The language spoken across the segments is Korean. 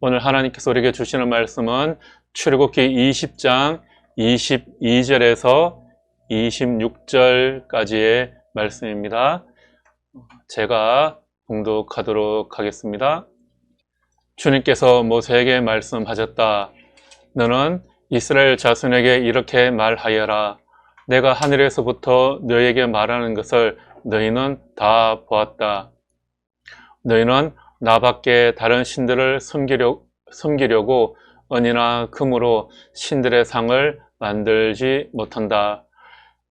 오늘 하나님께서 우리에게 주시는 말씀은 출애굽기 20장 22절에서 26절까지의 말씀입니다. 제가 봉독하도록 하겠습니다. 주님께서 모세에게 말씀하셨다. 너는 이스라엘 자손에게 이렇게 말하여라. 내가 하늘에서부터 너희에게 말하는 것을 너희는 다 보았다. 너희는 나밖에 다른 신들을 섬기려고 은이나 금으로 신들의 상을 만들지 못한다.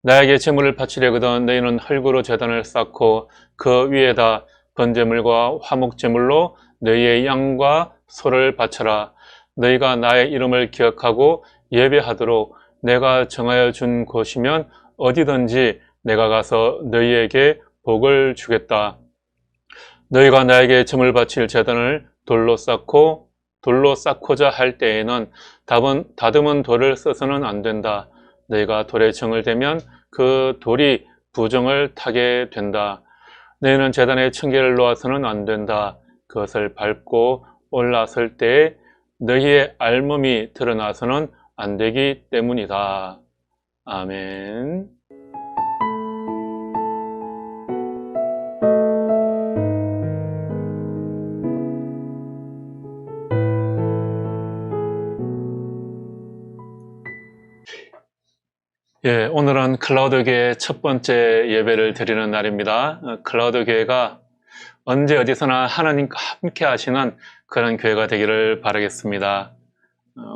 나에게 제물을 바치려거든 너희는 흙으로 제단을 쌓고 그 위에다 번제물과 화목제물로 너희의 양과 소를 바쳐라. 너희가 나의 이름을 기억하고 예배하도록 내가 정하여 준 곳이면 어디든지 내가 가서 너희에게 복을 주겠다. 너희가 나에게 제물 바칠 제단을 돌로 쌓고자 할 때에는 다듬은 돌을 써서는 안 된다. 너희가 돌에 정을 대면 그 돌이 부정을 타게 된다. 너희는 제단에 층계를 놓아서는 안 된다. 그것을 밟고 올라설 때에 너희의 알몸이 드러나서는 안 되기 때문이다. 아멘. 예, 오늘은 클라우드 교회 첫 번째 예배를 드리는 날입니다. 클라우드 교회가 언제 어디서나 하나님과 함께 하시는 그런 교회가 되기를 바라겠습니다.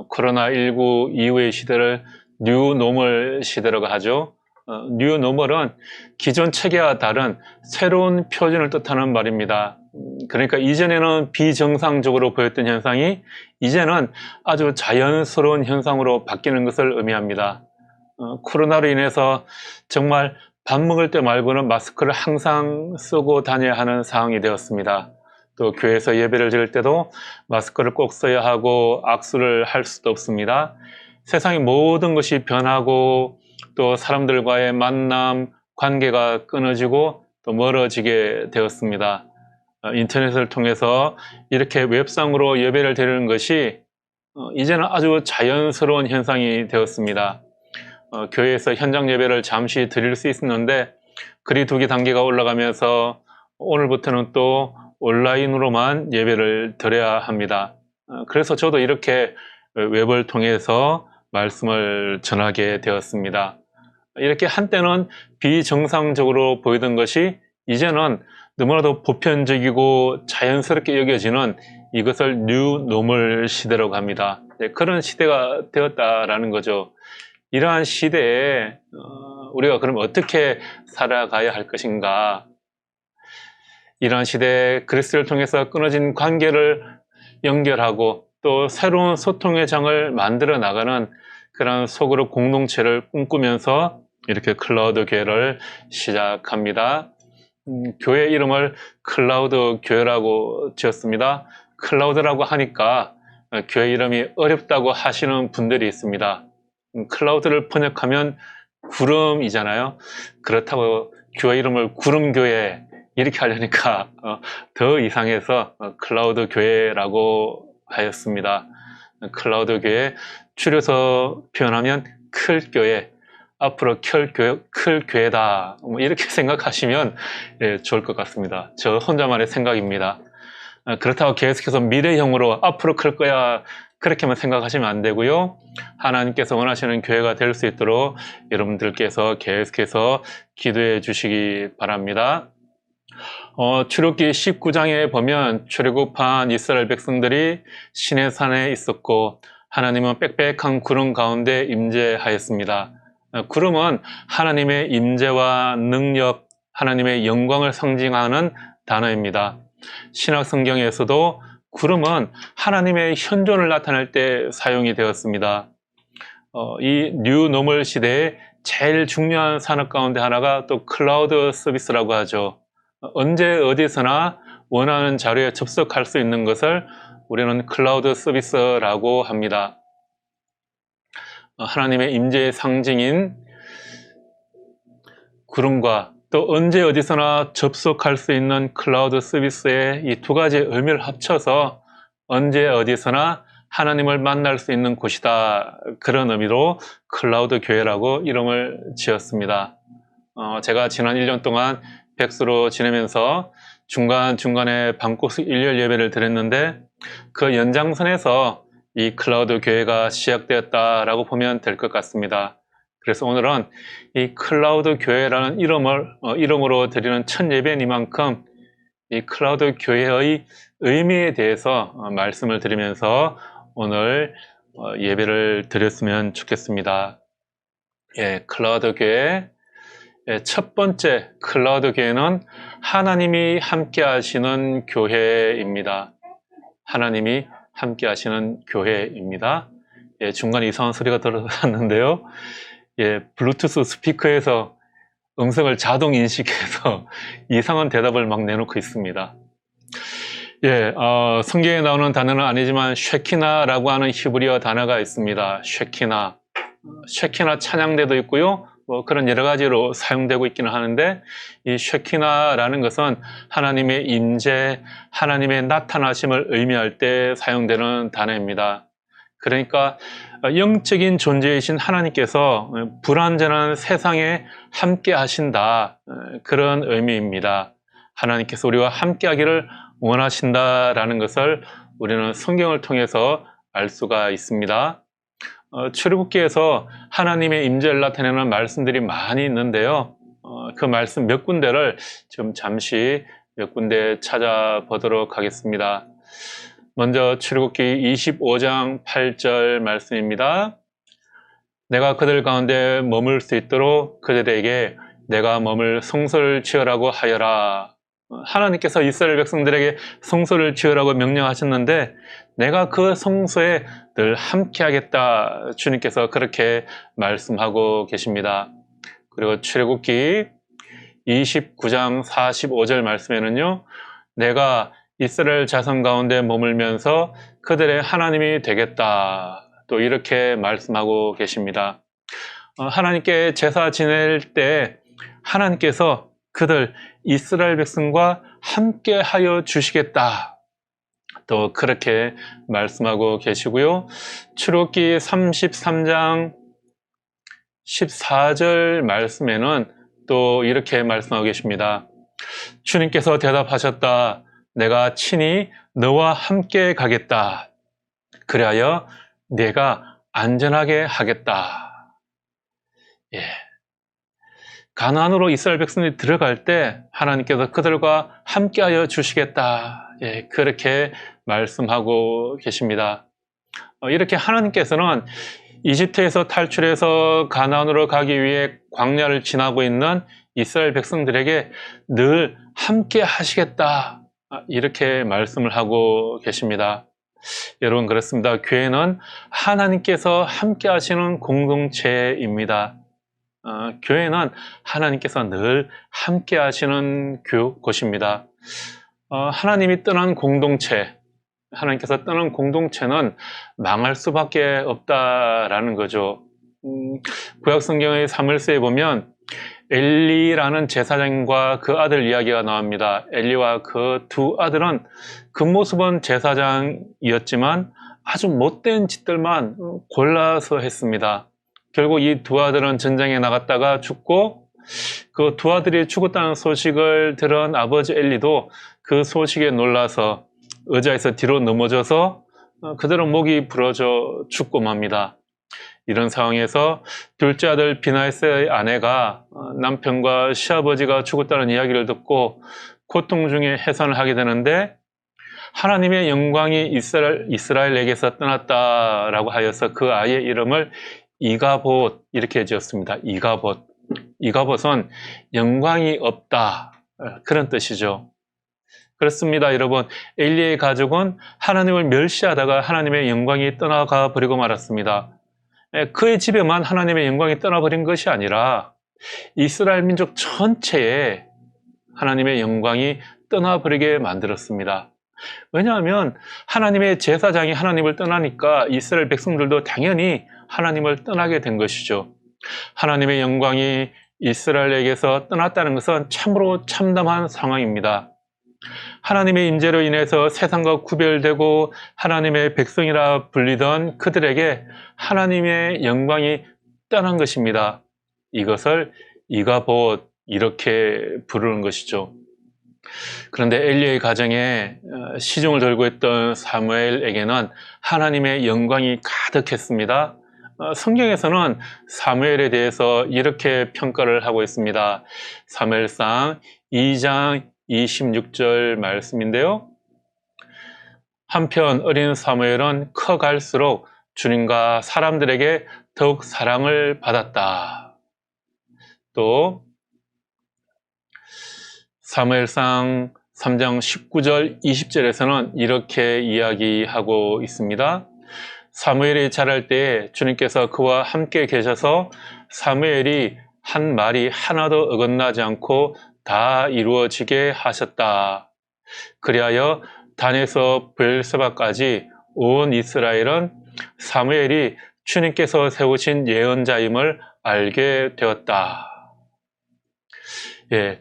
코로나19 이후의 시대를 뉴노멀 시대라고 하죠. 뉴노멀은 기존 체계와 다른 새로운 표준을 뜻하는 말입니다. 그러니까 이전에는 비정상적으로 보였던 현상이 이제는 아주 자연스러운 현상으로 바뀌는 것을 의미합니다. 코로나로 인해서 정말 밥 먹을 때 말고는 마스크를 항상 쓰고 다녀야 하는 상황이 되었습니다. 또 교회에서 예배를 드릴 때도 마스크를 꼭 써야 하고 악수를 할 수도 없습니다. 세상의 모든 것이 변하고 또 사람들과의 만남, 관계가 끊어지고 또 멀어지게 되었습니다. 인터넷을 통해서 이렇게 웹상으로 예배를 드리는 것이 이제는 아주 자연스러운 현상이 되었습니다. 교회에서 현장 예배를 잠시 드릴 수 있었는데 그리 두 개 단계가 올라가면서 오늘부터는 또 온라인으로만 예배를 드려야 합니다. 그래서 저도 이렇게 웹을 통해서 말씀을 전하게 되었습니다. 이렇게 한때는 비정상적으로 보이던 것이 이제는 너무나도 보편적이고 자연스럽게 여겨지는 이것을 뉴노멀 시대라고 합니다. 그런 시대가 되었다라는 거죠. 이러한 시대에 우리가 그럼 어떻게 살아가야 할 것인가? 이러한 시대에 그리스도를 통해서 끊어진 관계를 연결하고 또 새로운 소통의 장을 만들어 나가는 그런 소그룹 공동체를 꿈꾸면서 이렇게 클라우드 교회를 시작합니다. 교회 이름을 클라우드 교회라고 지었습니다. 클라우드라고 하니까 교회 이름이 어렵다고 하시는 분들이 있습니다. 클라우드를 번역하면 구름이잖아요. 그렇다고 교회 이름을 구름교회 이렇게 하려니까 더 이상해서 클라우드 교회라고 하였습니다. 클라우드 교회 줄여서 표현하면 클교회, 앞으로 클교회다 이렇게 생각하시면 좋을 것 같습니다. 저 혼자만의 생각입니다. 그렇다고 계속해서 미래형으로 앞으로 클 거야 그렇게만 생각하시면 안 되고요. 하나님께서 원하시는 교회가 될 수 있도록 여러분들께서 계속해서 기도해 주시기 바랍니다. 출애굽기 19장에 보면 출애굽한 이스라엘 백성들이 시내산에 있었고 하나님은 빽빽한 구름 가운데 임재하였습니다. 구름은 하나님의 임재와 능력, 하나님의 영광을 상징하는 단어입니다. 신약 성경에서도 구름은 하나님의 현존을 나타낼 때 사용이 되었습니다. 이 뉴노멀 시대에 제일 중요한 산업 가운데 하나가 또 클라우드 서비스라고 하죠. 언제 어디서나 원하는 자료에 접속할 수 있는 것을 우리는 클라우드 서비스라고 합니다. 하나님의 임재의 상징인 구름과 또 언제 어디서나 접속할 수 있는 클라우드 서비스의 이 두 가지 의미를 합쳐서 언제 어디서나 하나님을 만날 수 있는 곳이다. 그런 의미로 클라우드 교회라고 이름을 지었습니다. 제가 지난 1년 동안 백수로 지내면서 중간중간에 밤낮 일요일 예배를 드렸는데 그 연장선에서 이 클라우드 교회가 시작되었다라고 보면 될 것 같습니다. 그래서 오늘은 이 클라우드 교회라는 이름으로 드리는 첫 예배니만큼 이 클라우드 교회의 의미에 대해서 말씀을 드리면서 오늘 예배를 드렸으면 좋겠습니다. 예, 클라우드 교회 첫 번째 클라우드 교회는 하나님이 함께 하시는 교회입니다. 하나님이 함께 하시는 교회입니다. 예, 중간에 이상한 소리가 들어갔는데요. 예, 블루투스 스피커에서 음성을 자동 인식해서 이상한 대답을 막 내놓고 있습니다. 예, 성경에 나오는 단어는 아니지만 쉐키나라고 하는 히브리어 단어가 있습니다. 쉐키나 찬양대도 있고요. 뭐 그런 여러 가지로 사용되고 있기는 하는데 이 쉐키나라는 것은 하나님의 임재, 하나님의 나타나심을 의미할 때 사용되는 단어입니다. 그러니까 영적인 존재이신 하나님께서 불완전한 세상에 함께 하신다, 그런 의미입니다. 하나님께서 우리와 함께 하기를 원하신다라는 것을 우리는 성경을 통해서 알 수가 있습니다. 출애굽기에서 하나님의 임재를 나타내는 말씀들이 많이 있는데요. 그 말씀 몇 군데를 지금 잠시 몇 군데 찾아보도록 하겠습니다. 먼저 출애굽기 25장 8절 말씀입니다. 내가 그들 가운데 머물 수 있도록 그들에게 내가 머물 성소를 지으라고 하여라. 하나님께서 이스라엘 백성들에게 성소를 지으라고 명령하셨는데 내가 그 성소에 늘 함께 하겠다. 주님께서 그렇게 말씀하고 계십니다. 그리고 출애굽기 29장 45절 말씀에는요. 내가 이스라엘 자손 가운데 머물면서 그들의 하나님이 되겠다. 또 이렇게 말씀하고 계십니다. 하나님께 제사 지낼 때 하나님께서 그들 이스라엘 백성과 함께 하여 주시겠다. 또 그렇게 말씀하고 계시고요. 출애굽기 33장 14절 말씀에는 또 이렇게 말씀하고 계십니다. 주님께서 대답하셨다. 내가 친히 너와 함께 가겠다. 그리하여 내가 안전하게 하겠다. 예. 가나안으로 이스라엘 백성들이 들어갈 때 하나님께서 그들과 함께하여 주시겠다. 예, 그렇게 말씀하고 계십니다. 이렇게 하나님께서는 이집트에서 탈출해서 가나안으로 가기 위해 광야를 지나고 있는 이스라엘 백성들에게 늘 함께 하시겠다. 이렇게 말씀을 하고 계십니다. 여러분 그렇습니다. 교회는 하나님께서 함께 하시는 공동체입니다. 교회는 하나님께서 늘 함께 하시는 곳입니다. 하나님이 떠난 공동체, 하나님께서 떠난 공동체는 망할 수밖에 없다라는 거죠. 구약 성경의 사무엘서에 보면 엘리라는 제사장과 그 아들 이야기가 나옵니다. 엘리와 그 두 아들은 겉모습은 제사장이었지만 아주 못된 짓들만 골라서 했습니다. 결국 이 두 아들은 전쟁에 나갔다가 죽고 그 두 아들이 죽었다는 소식을 들은 아버지 엘리도 그 소식에 놀라서 의자에서 뒤로 넘어져서 그대로 목이 부러져 죽고 맙니다. 이런 상황에서 둘째 아들 비나에스의 아내가 남편과 시아버지가 죽었다는 이야기를 듣고 고통 중에 해산을 하게 되는데 하나님의 영광이 이스라엘에게서 떠났다라고 하여서 그 아이의 이름을 이가봇 이렇게 지었습니다. 이가봇은 영광이 없다 그런 뜻이죠. 그렇습니다. 여러분 엘리의 가족은 하나님을 멸시하다가 하나님의 영광이 떠나가 버리고 말았습니다. 그의 집에만 하나님의 영광이 떠나버린 것이 아니라 이스라엘 민족 전체에 하나님의 영광이 떠나버리게 만들었습니다. 왜냐하면 하나님의 제사장이 하나님을 떠나니까 이스라엘 백성들도 당연히 하나님을 떠나게 된 것이죠. 하나님의 영광이 이스라엘에게서 떠났다는 것은 참으로 참담한 상황입니다. 하나님의 임재로 인해서 세상과 구별되고 하나님의 백성이라 불리던 그들에게 하나님의 영광이 떠난 것입니다. 이것을 이가봇 이렇게 부르는 것이죠. 그런데 엘리의 가정에 시중을 돌고 있던 사무엘에게는 하나님의 영광이 가득했습니다. 성경에서는 사무엘에 대해서 이렇게 평가를 하고 있습니다. 사무엘상 2장 26절 말씀인데요. 한편 어린 사무엘은 커갈수록 주님과 사람들에게 더욱 사랑을 받았다. 또 사무엘상 3장 19절 20절에서는 이렇게 이야기하고 있습니다. 사무엘이 자랄 때에 주님께서 그와 함께 계셔서 사무엘이 한 말이 하나도 어긋나지 않고 다 이루어지게 하셨다. 그리하여 단에서 브엘세바까지 온 이스라엘은 사무엘이 주님께서 세우신 예언자임을 알게 되었다. 예,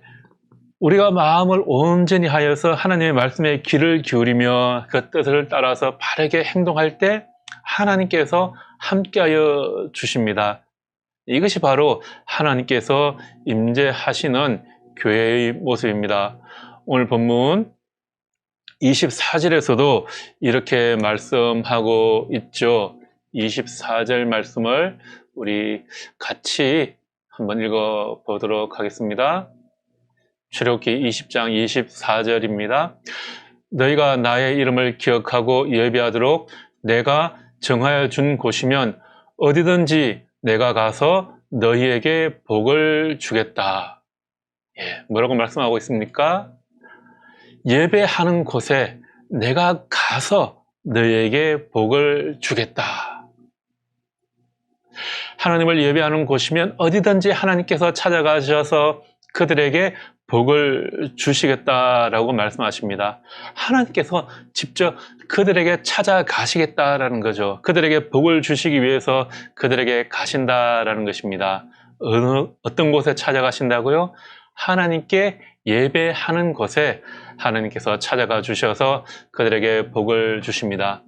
우리가 마음을 온전히 하여서 하나님의 말씀에 귀를 기울이며 그 뜻을 따라서 바르게 행동할 때 하나님께서 함께하여 주십니다. 이것이 바로 하나님께서 임재하시는 교회의 모습입니다. 오늘 본문 24절에서도 이렇게 말씀하고 있죠. 24절 말씀을 우리 같이 한번 읽어보도록 하겠습니다. 출애굽기 20장 24절입니다. 너희가 나의 이름을 기억하고 예배하도록 내가 정하여 준 곳이면 어디든지 내가 가서 너희에게 복을 주겠다. 예, 뭐라고 말씀하고 있습니까? 예배하는 곳에 내가 가서 너희에게 복을 주겠다. 하나님을 예배하는 곳이면 어디든지 하나님께서 찾아가셔서 그들에게 복을 주시겠다라고 말씀하십니다. 하나님께서 직접 그들에게 찾아가시겠다라는 거죠. 그들에게 복을 주시기 위해서 그들에게 가신다라는 것입니다. 어떤 곳에 찾아가신다고요? 하나님께 예배하는 곳에 하나님께서 찾아가 주셔서 그들에게 복을 주십니다.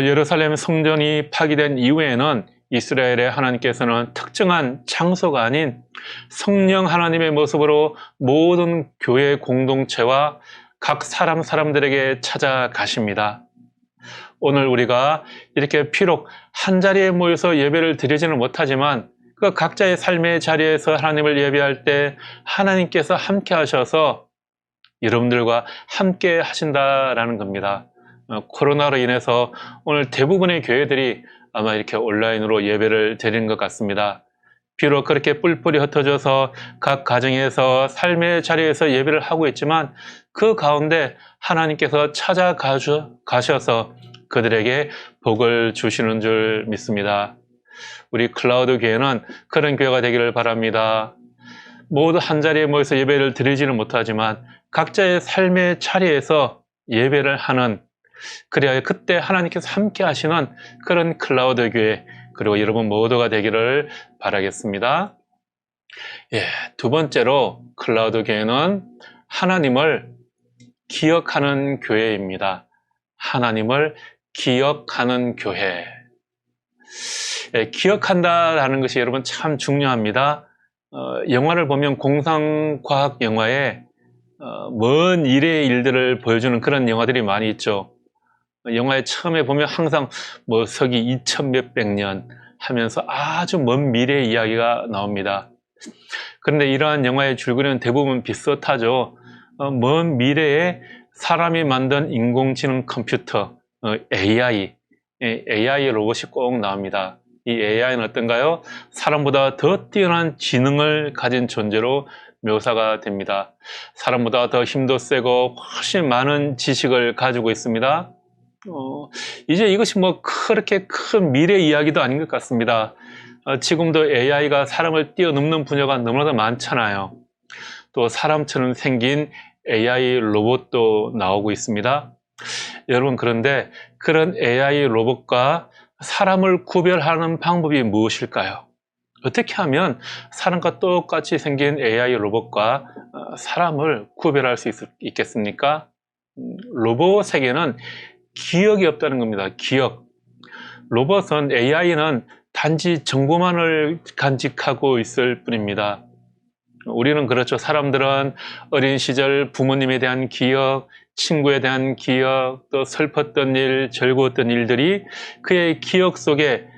예루살렘 성전이 파기된 이후에는 이스라엘의 하나님께서는 특정한 장소가 아닌 성령 하나님의 모습으로 모든 교회 공동체와 각 사람들에게 찾아가십니다. 오늘 우리가 이렇게 비록 한 자리에 모여서 예배를 드리지는 못하지만 그 각자의 삶의 자리에서 하나님을 예배할 때 하나님께서 함께 하셔서 여러분들과 함께 하신다라는 겁니다. 코로나로 인해서 오늘 대부분의 교회들이 아마 이렇게 온라인으로 예배를 드리는 것 같습니다. 비록 그렇게 뿔뿔이 흩어져서 각 가정에서 삶의 자리에서 예배를 하고 있지만 그 가운데 하나님께서 찾아가셔서 그들에게 복을 주시는 줄 믿습니다. 우리 클라우드 교회는 그런 교회가 되기를 바랍니다. 모두 한 자리에 모여서 예배를 드리지는 못하지만 각자의 삶의 자리에서 예배를 하는, 그래야 그때 하나님께서 함께 하시는 그런 클라우드 교회, 그리고 여러분 모두가 되기를 바라겠습니다. 예, 두 번째로 클라우드 교회는 하나님을 기억하는 교회입니다. 하나님을 기억하는 교회. 예, 기억한다라는 것이 여러분 참 중요합니다. 영화를 보면 공상과학 영화에 먼 미래의 일들을 보여주는 그런 영화들이 많이 있죠. 영화의 처음에 보면 항상 뭐 서기 2000 몇백 년 하면서 아주 먼 미래의 이야기가 나옵니다. 그런데 이러한 영화의 줄거리는 대부분 비슷하죠. 먼 미래에 사람이 만든 인공지능 컴퓨터, AI 로봇이 꼭 나옵니다. 이 AI는 어떤가요? 사람보다 더 뛰어난 지능을 가진 존재로 묘사가 됩니다. 사람보다 더 힘도 세고 훨씬 많은 지식을 가지고 있습니다. 이제 이것이 뭐 그렇게 큰 미래 이야기도 아닌 것 같습니다. 지금도 AI가 사람을 뛰어넘는 분야가 너무나도 많잖아요. 또 사람처럼 생긴 AI 로봇도 나오고 있습니다. 여러분, 그런데 그런 AI 로봇과 사람을 구별하는 방법이 무엇일까요? 어떻게 하면 사람과 똑같이 생긴 AI 로봇과 사람을 구별할 수 있겠습니까? 로봇에게는 기억이 없다는 겁니다. 기억. 로봇은 AI는 단지 정보만을 간직하고 있을 뿐입니다. 우리는 그렇죠. 사람들은 어린 시절 부모님에 대한 기억, 친구에 대한 기억, 또 슬펐던 일, 즐거웠던 일들이 그의 기억 속에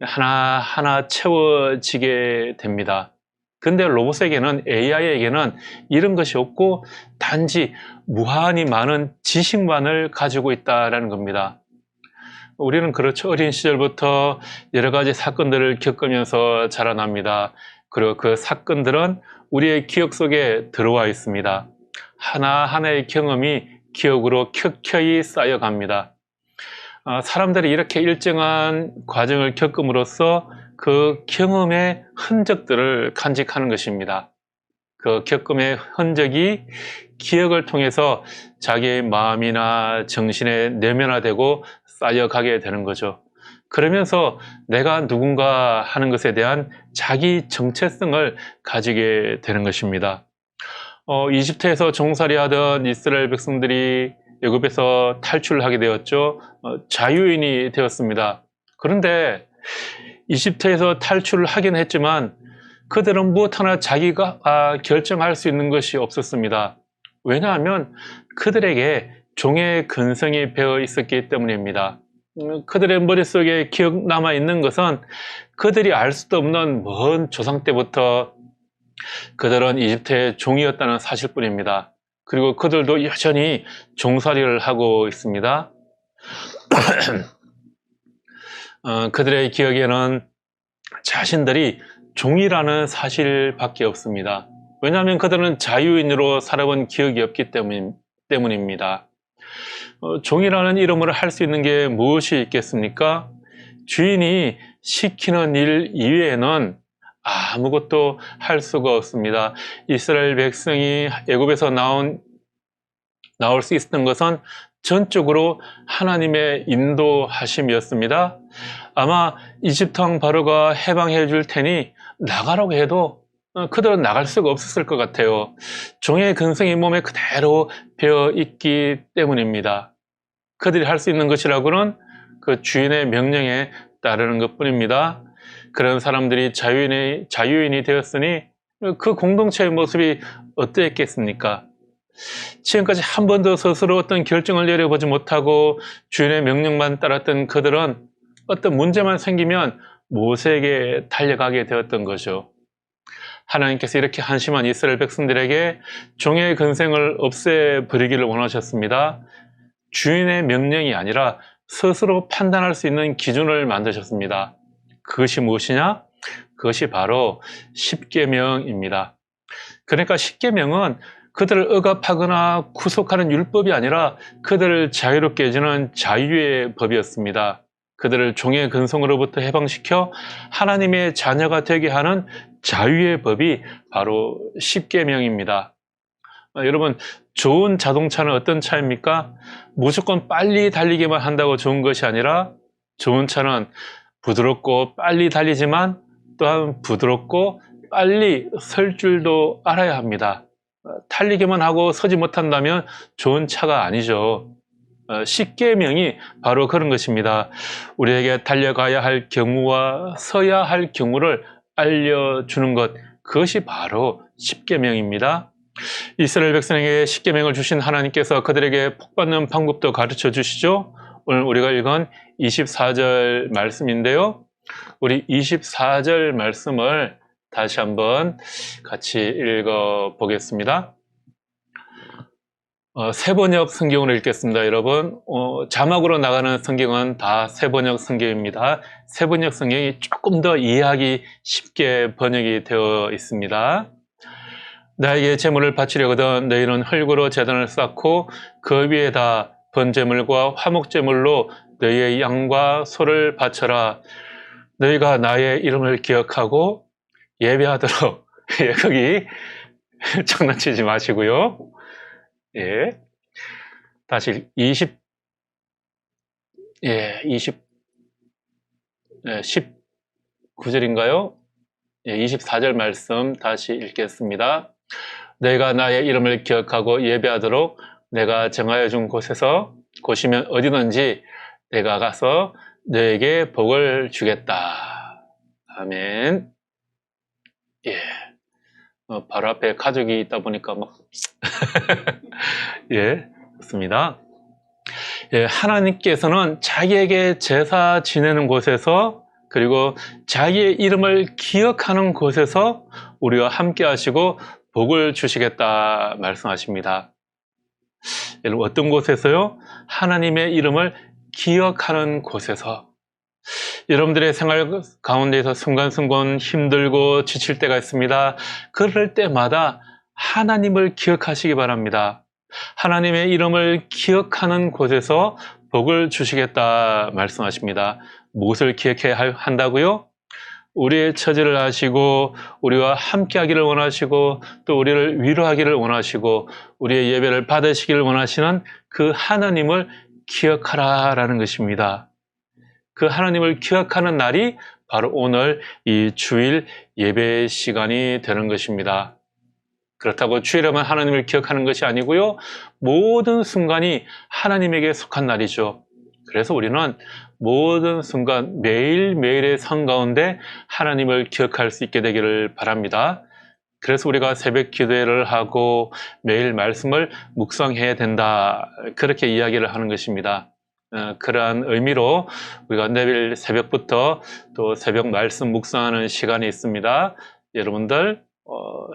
하나하나 채워지게 됩니다. 근데 로봇에게는, AI에게는 이런 것이 없고 단지 무한히 많은 지식만을 가지고 있다는 겁니다. 우리는 그렇죠. 어린 시절부터 여러 가지 사건들을 겪으면서 자라납니다. 그리고 그 사건들은 우리의 기억 속에 들어와 있습니다. 하나하나의 경험이 기억으로 켜켜이 쌓여갑니다. 사람들이 이렇게 일정한 과정을 겪음으로써 그 경험의 흔적들을 간직하는 것입니다. 그 겪음의 흔적이 기억을 통해서 자기의 마음이나 정신에 내면화되고 쌓여가게 되는 거죠. 그러면서 내가 누군가 하는 것에 대한 자기 정체성을 가지게 되는 것입니다. 이집트에서 종살이하던 이스라엘 백성들이 애굽에서 탈출하게 되었죠. 자유인이 되었습니다. 그런데 이집트에서 탈출을 하긴 했지만 그들은 무엇 하나 자기가 결정할 수 있는 것이 없었습니다. 왜냐하면 그들에게 종의 근성이 배어 있었기 때문입니다. 그들의 머릿속에 기억 남아 있는 것은 그들이 알 수도 없는 먼 조상 때부터 그들은 이집트의 종이었다는 사실뿐입니다. 그리고 그들도 여전히 종살이를 하고 있습니다. 그들의 기억에는 자신들이 종이라는 사실밖에 없습니다. 왜냐하면 그들은 자유인으로 살아본 기억이 없기 때문입니다. 종이라는 이름으로 할 수 있는 게 무엇이 있겠습니까? 주인이 시키는 일 이외에는 아무것도 할 수가 없습니다. 이스라엘 백성이 애굽에서 나올 수 있었던 것은 전적으로 하나님의 인도하심이었습니다. 아마 이집트 왕 바로가 해방해 줄 테니 나가라고 해도 그들은 나갈 수가 없었을 것 같아요. 종의 근성이 몸에 그대로 배어 있기 때문입니다. 그들이 할 수 있는 것이라고는 그 주인의 명령에 따르는 것뿐입니다. 그런 사람들이 자유인이 되었으니 그 공동체의 모습이 어땠겠습니까? 지금까지 한 번도 스스로 어떤 결정을 내려보지 못하고 주인의 명령만 따랐던 그들은 어떤 문제만 생기면 모세에게 달려가게 되었던 거죠. 하나님께서 이렇게 한심한 이스라엘 백성들에게 종의 근성을 없애버리기를 원하셨습니다. 주인의 명령이 아니라 스스로 판단할 수 있는 기준을 만드셨습니다. 그것이 무엇이냐? 그것이 바로 십계명입니다. 그러니까 십계명은 그들을 억압하거나 구속하는 율법이 아니라 그들을 자유롭게 해주는 자유의 법이었습니다. 그들을 종의 근성으로부터 해방시켜 하나님의 자녀가 되게 하는 자유의 법이 바로 십계명입니다. 여러분, 좋은 자동차는 어떤 차입니까? 무조건 빨리 달리기만 한다고 좋은 것이 아니라 좋은 차는 부드럽고 빨리 달리지만 또한 부드럽고 빨리 설 줄도 알아야 합니다. 달리기만 하고 서지 못한다면 좋은 차가 아니죠. 십계명이 바로 그런 것입니다. 우리에게 달려가야 할 경우와 서야 할 경우를 알려주는 것, 그것이 바로 십계명입니다. 이스라엘 백성에게 십계명을 주신 하나님께서 그들에게 복받는 방법도 가르쳐 주시죠. 오늘 우리가 읽은 24절 말씀인데요. 우리 24절 말씀을 다시 한번 같이 읽어 보겠습니다. 세번역 성경으로 읽겠습니다, 여러분. 자막으로 나가는 성경은 다 세번역 성경입니다. 세번역 성경이 조금 더 이해하기 쉽게 번역이 되어 있습니다. 나에게 제물을 바치려거든 너희는 흙으로 제단을 쌓고 그 위에다 번제물과 화목제물로 너희의 양과 소를 바쳐라. 너희가 나의 이름을 기억하고 예배하도록. 예, 거기 장난치지 마시고요. 예. 다시 19절인가요? 24절 말씀 다시 읽겠습니다. 너희가 나의 이름을 기억하고 예배하도록 내가 정하여 준 곳이면 어디든지 내가 가서 너에게 복을 주겠다. 아멘. 예. 바로 앞에 가족이 있다 보니까 예, 좋습니다. 예, 하나님께서는 자기에게 제사 지내는 곳에서 그리고 자기의 이름을 기억하는 곳에서 우리와 함께 하시고 복을 주시겠다 말씀하십니다. 여러분, 어떤 곳에서요? 하나님의 이름을 기억하는 곳에서. 여러분들의 생활 가운데에서 순간순간 힘들고 지칠 때가 있습니다. 그럴 때마다 하나님을 기억하시기 바랍니다. 하나님의 이름을 기억하는 곳에서 복을 주시겠다 말씀하십니다. 무엇을 기억해야 한다고요? 우리의 처지를 아시고 우리와 함께 하기를 원하시고 또 우리를 위로하기를 원하시고 우리의 예배를 받으시기를 원하시는 그 하나님을 기억하라라는 것입니다. 그 하나님을 기억하는 날이 바로 오늘 이 주일 예배 시간이 되는 것입니다. 그렇다고 주일에만 하나님을 기억하는 것이 아니고요. 모든 순간이 하나님에게 속한 날이죠. 그래서 우리는 모든 순간 매일매일의 삶 가운데 하나님을 기억할 수 있게 되기를 바랍니다. 그래서 우리가 새벽 기도회를 하고 매일 말씀을 묵상해야 된다. 그렇게 이야기를 하는 것입니다. 그러한 의미로 우리가 내일 새벽부터 또 새벽 말씀 묵상하는 시간이 있습니다. 여러분들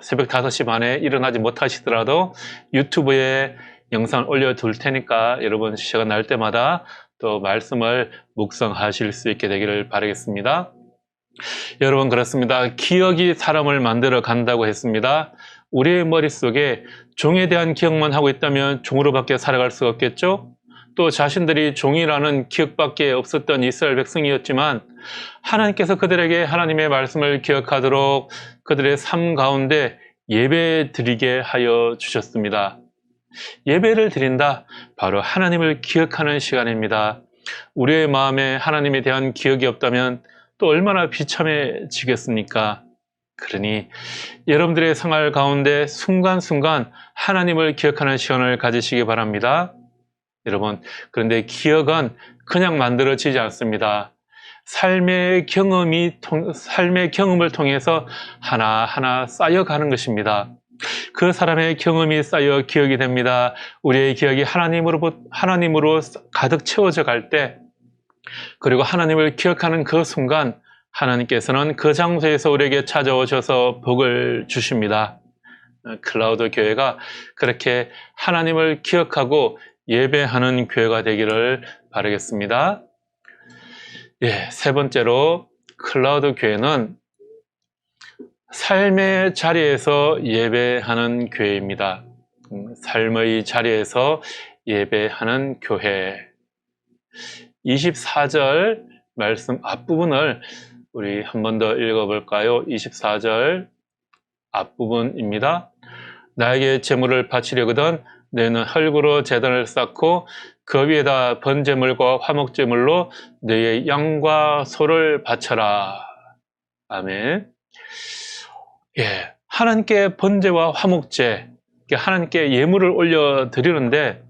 새벽 5시 반에 일어나지 못하시더라도 유튜브에 영상을 올려둘 테니까 여러분 시간 날 때마다 또 말씀을 묵상하실 수 있게 되기를 바라겠습니다. 여러분, 그렇습니다. 기억이 사람을 만들어 간다고 했습니다. 우리의 머릿속에 종에 대한 기억만 하고 있다면 종으로밖에 살아갈 수가 없겠죠? 또 자신들이 종이라는 기억밖에 없었던 이스라엘 백성이었지만 하나님께서 그들에게 하나님의 말씀을 기억하도록 그들의 삶 가운데 예배 드리게 하여 주셨습니다. 예배를 드린다, 바로 하나님을 기억하는 시간입니다. 우리의 마음에 하나님에 대한 기억이 없다면 또 얼마나 비참해지겠습니까? 그러니 여러분들의 생활 가운데 순간순간 하나님을 기억하는 시간을 가지시기 바랍니다. 여러분, 그런데 기억은 그냥 만들어지지 않습니다. 삶의 경험을 통해서 하나하나 쌓여가는 것입니다. 그 사람의 경험이 쌓여 기억이 됩니다. 우리의 기억이 하나님으로 가득 채워져 갈 때, 그리고 하나님을 기억하는 그 순간 하나님께서는 그 장소에서 우리에게 찾아오셔서 복을 주십니다. 클라우드 교회가 그렇게 하나님을 기억하고 예배하는 교회가 되기를 바라겠습니다. 예, 세 번째로 클라우드 교회는 삶의 자리에서 예배하는 교회입니다. 삶의 자리에서 예배하는 교회. 24절 말씀 앞부분을 우리 한 번 더 읽어볼까요? 24절 앞부분입니다. 나에게 제물을 바치려거든 너희는 흙으로 제단을 쌓고 그 위에다 번제물과 화목제물로 너희의 양과 소를 바쳐라. 아멘. 예, 하나님께 번제와 화목제, 하나님께 예물을 올려드리는데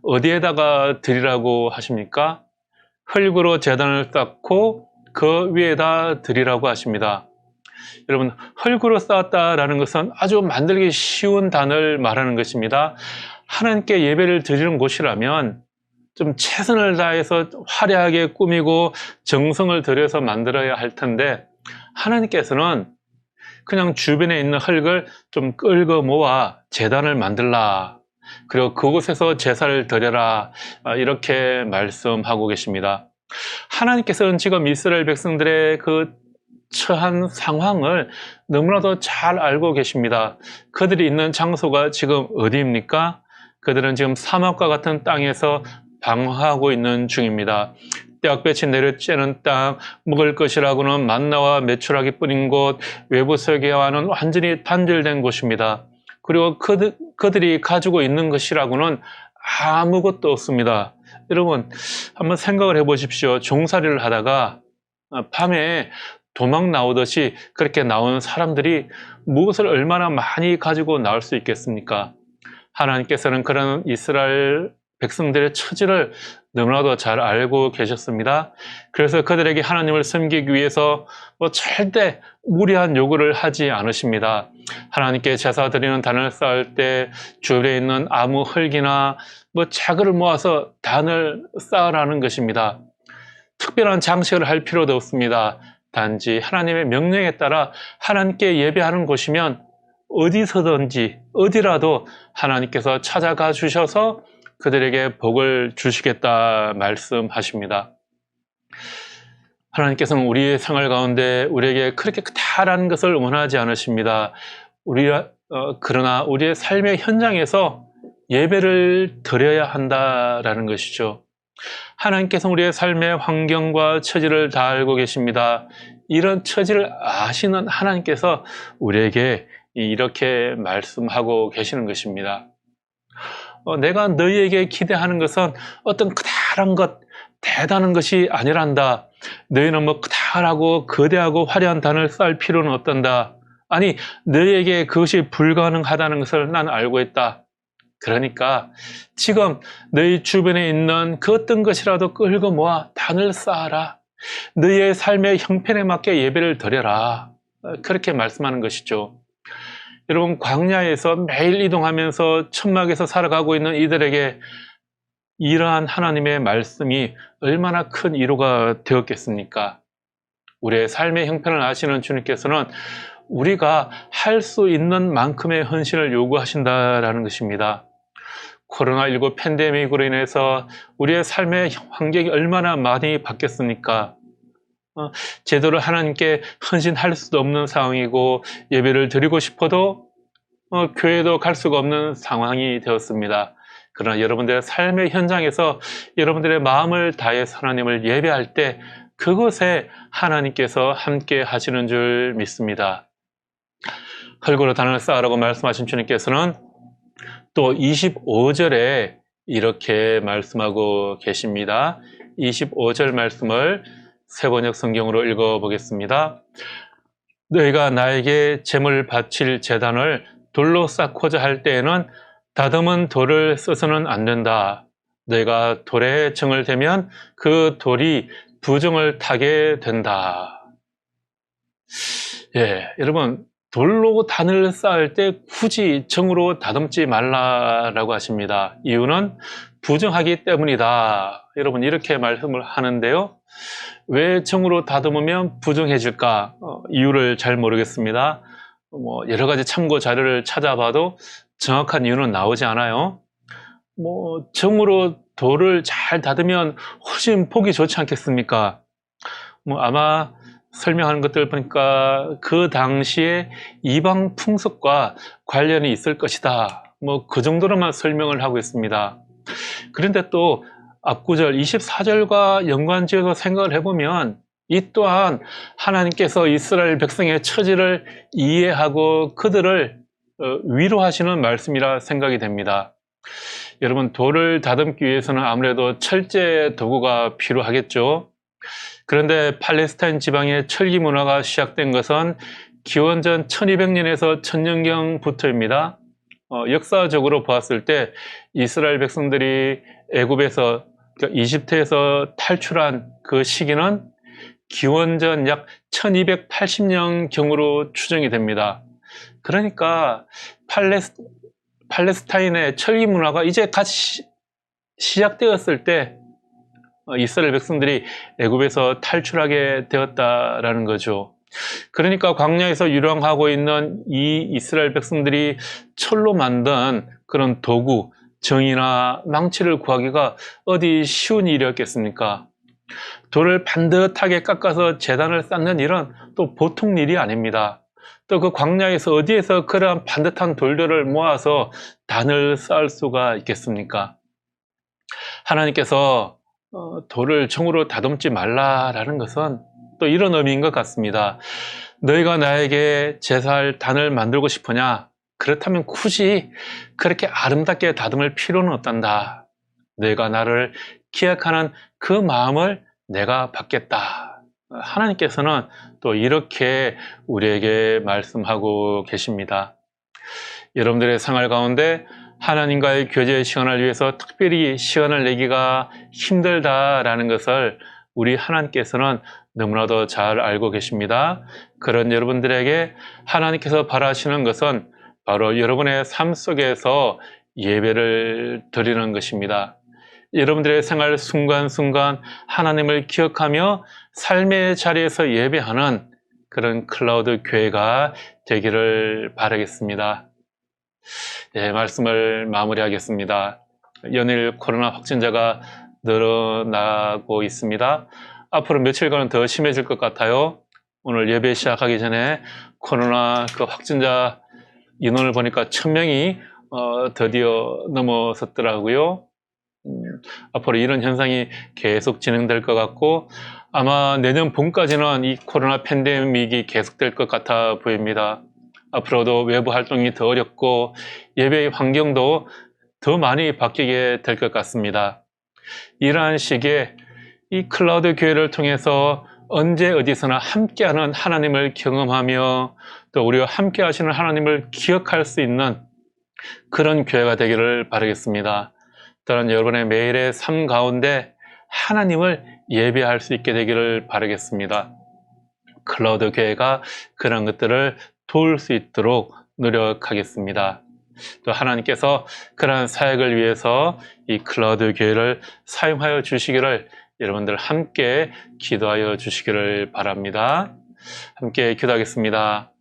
어디에다가 드리라고 하십니까? 흙으로 제단을 쌓고 그 위에다 드리라고 하십니다. 여러분, 흙으로 쌓았다라는 것은 아주 만들기 쉬운 단어를 말하는 것입니다. 하나님께 예배를 드리는 곳이라면 좀 최선을 다해서 화려하게 꾸미고 정성을 들여서 만들어야 할 텐데 하나님께서는 그냥 주변에 있는 흙을 좀 끌고 모아 제단을 만들라. 그리고 그곳에서 제사를 드려라. 이렇게 말씀하고 계십니다. 하나님께서는 지금 이스라엘 백성들의 그 처한 상황을 너무나도 잘 알고 계십니다. 그들이 있는 장소가 지금 어디입니까? 그들은 지금 사막과 같은 땅에서 방황하고 있는 중입니다. 떼약볕이 내려쬐는 땅, 먹을 것이라고는 만나와 메추라기 뿐인 곳, 외부 세계와는 완전히 단절된 곳입니다. 그리고 그들이 가지고 있는 것이라고는 아무것도 없습니다. 여러분, 한번 생각을 해보십시오. 종살이를 하다가 밤에 도망 나오듯이 그렇게 나온 사람들이 무엇을 얼마나 많이 가지고 나올 수 있겠습니까? 하나님께서는 그런 이스라엘 백성들의 처지를 너무나도 잘 알고 계셨습니다. 그래서 그들에게 하나님을 섬기기 위해서 절대 무리한 요구를 하지 않으십니다. 하나님께 제사 드리는 단을 쌓을 때 주변에 있는 아무 흙이나 자그를 모아서 단을 쌓으라는 것입니다. 특별한 장식을 할 필요도 없습니다. 단지 하나님의 명령에 따라 하나님께 예배하는 곳이면 어디서든지 어디라도 하나님께서 찾아가 주셔서 그들에게 복을 주시겠다 말씀하십니다. 하나님께서는 우리의 생활 가운데 우리에게 그렇게 크다란 것을 원하지 않으십니다. 그러나 우리의 삶의 현장에서 예배를 드려야 한다라는 것이죠. 하나님께서 우리의 삶의 환경과 처지를 다 알고 계십니다. 이런 처지를 아시는 하나님께서 우리에게 이렇게 말씀하고 계시는 것입니다. 내가 너희에게 기대하는 것은 어떤 크다란 것, 대단한 것이 아니란다. 너희는 크다라고 거대하고 화려한 단을 쌓을 필요는 없단다. 아니, 너희에게 그것이 불가능하다는 것을 난 알고 있다. 그러니까 지금 너희 주변에 있는 그 어떤 것이라도 끌고 모아 단을 쌓아라. 너희의 삶의 형편에 맞게 예배를 드려라. 그렇게 말씀하는 것이죠. 여러분, 광야에서 매일 이동하면서 천막에서 살아가고 있는 이들에게 이러한 하나님의 말씀이 얼마나 큰 위로가 되었겠습니까? 우리의 삶의 형편을 아시는 주님께서는 우리가 할 수 있는 만큼의 헌신을 요구하신다라는 것입니다. 코로나19 팬데믹으로 인해서 우리의 삶의 환경이 얼마나 많이 바뀌었습니까? 제대로 하나님께 헌신할 수도 없는 상황이고 예배를 드리고 싶어도 교회도 갈 수가 없는 상황이 되었습니다. 그러나 여러분들의 삶의 현장에서 여러분들의 마음을 다해서 하나님을 예배할 때 그곳에 하나님께서 함께 하시는 줄 믿습니다. 흙으로 단을 쌓으라고 말씀하신 주님께서는 또 25절에 이렇게 말씀하고 계십니다. 25절 말씀을 세번역 성경으로 읽어보겠습니다. 너희가 나에게 제물 바칠 제단을 돌로 쌓고자 할 때에는 다듬은 돌을 써서는 안 된다. 너희가 돌에 정을 대면 그 돌이 부정을 타게 된다. 여러분, 돌로 단을 쌓을 때 굳이 정으로 다듬지 말라라고 하십니다. 이유는 부정하기 때문이다. 여러분, 이렇게 말씀을 하는데요. 왜 정으로 다듬으면 부정해질까? 이유를 잘 모르겠습니다. 여러 가지 참고 자료를 찾아봐도 정확한 이유는 나오지 않아요. 정으로 돌을 잘 다듬으면 훨씬 보기 좋지 않겠습니까? 아마 설명하는 것들 보니까 그 당시에 이방 풍습과 관련이 있을 것이다. 그 정도로만 설명을 하고 있습니다. 그런데 또 앞구절 24절과 연관지어서 생각을 해보면 이 또한 하나님께서 이스라엘 백성의 처지를 이해하고 그들을 위로하시는 말씀이라 생각이 됩니다. 여러분, 돌을 다듬기 위해서는 아무래도 철제 도구가 필요하겠죠. 그런데 팔레스타인 지방의 철기 문화가 시작된 것은 기원전 1200년에서 1000년경부터입니다. 역사적으로 보았을 때 이스라엘 백성들이 애굽에서 이집트에서 탈출한 그 시기는 기원전 약 1280년경으로 추정이 됩니다. 그러니까 팔레스타인의 철기 문화가 이제 갓 시작되었을 때 이스라엘 백성들이 애굽에서 탈출하게 되었다라는 거죠. 그러니까 광야에서 유랑하고 있는 이 이스라엘 백성들이 철로 만든 그런 도구, 정이나 망치를 구하기가 어디 쉬운 일이었겠습니까? 돌을 반듯하게 깎아서 제단을 쌓는 일은 또 보통 일이 아닙니다. 또 그 광야에서 어디에서 그러한 반듯한 돌들을 모아서 단을 쌓을 수가 있겠습니까? 하나님께서 돌을 정으로 다듬지 말라라는 것은 또 이런 의미인 것 같습니다. 너희가 나에게 제사할 단을 만들고 싶으냐? 그렇다면 굳이 그렇게 아름답게 다듬을 필요는 없단다. 너희가 나를 기억하는 그 마음을 내가 받겠다. 하나님께서는 또 이렇게 우리에게 말씀하고 계십니다. 여러분들의 생활 가운데 하나님과의 교제 시간을 위해서 특별히 시간을 내기가 힘들다라는 것을 우리 하나님께서는 너무나도 잘 알고 계십니다. 그런 여러분들에게 하나님께서 바라시는 것은 바로 여러분의 삶 속에서 예배를 드리는 것입니다. 여러분들의 생활 순간순간 하나님을 기억하며 삶의 자리에서 예배하는 그런 클라우드 교회가 되기를 바라겠습니다. 네, 말씀을 마무리하겠습니다. 연일 코로나 확진자가 늘어나고 있습니다. 앞으로 며칠간은 더 심해질 것 같아요. 오늘 예배 시작하기 전에 코로나 확진자 인원을 보니까 1000명이 드디어 넘어섰더라고요. 앞으로 이런 현상이 계속 진행될 것 같고 아마 내년 봄까지는 이 코로나 팬데믹이 계속될 것 같아 보입니다. 앞으로도 외부 활동이 더 어렵고 예배의 환경도 더 많이 바뀌게 될 것 같습니다. 이러한 시기에 이 클라우드 교회를 통해서 언제 어디서나 함께하는 하나님을 경험하며 또 우리와 함께 하시는 하나님을 기억할 수 있는 그런 교회가 되기를 바라겠습니다. 또한 여러분의 매일의 삶 가운데 하나님을 예배할 수 있게 되기를 바라겠습니다. 클라우드 교회가 그런 것들을 도울 수 있도록 노력하겠습니다. 또 하나님께서 그러한 사역을 위해서 이 클라우드 교회를 사용하여 주시기를 여러분들 함께 기도하여 주시기를 바랍니다. 함께 기도하겠습니다.